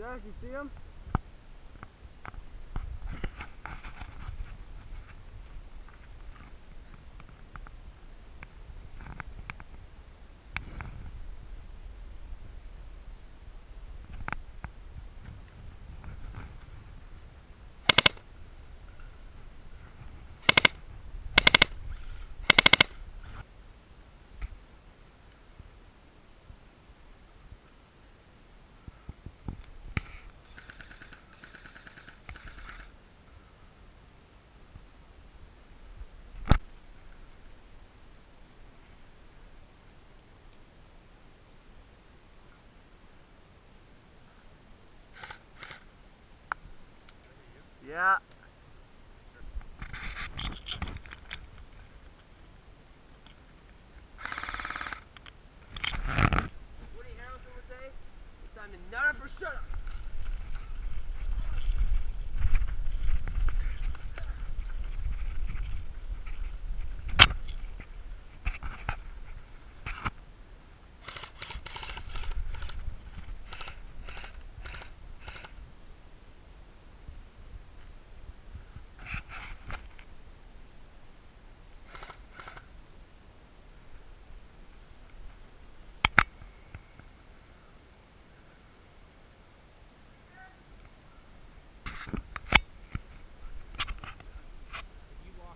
Zach, you see him? Yeah. Woody Harrelson would say, it's time to nut up or shut up.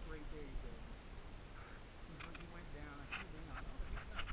Right there, you go. He went down. I see him lean on. Oh, he's not.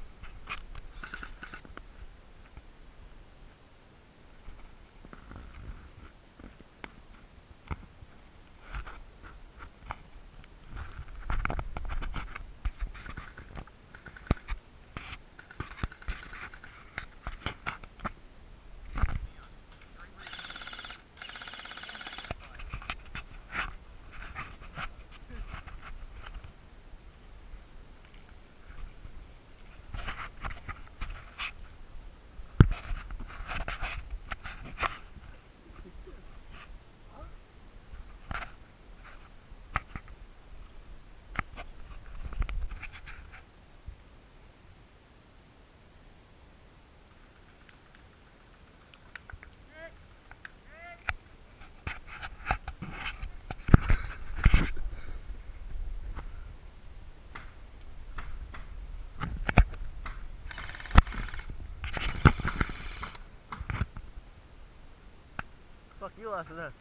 Fuck you after that.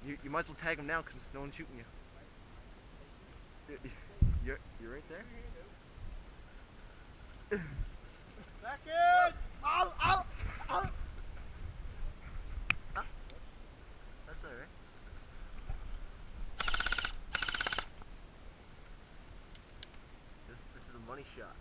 You might as well tag him now because no one's shooting you. You're right there. Back in! Ow! Ow! Ow! Huh? That's alright. This is a money shot.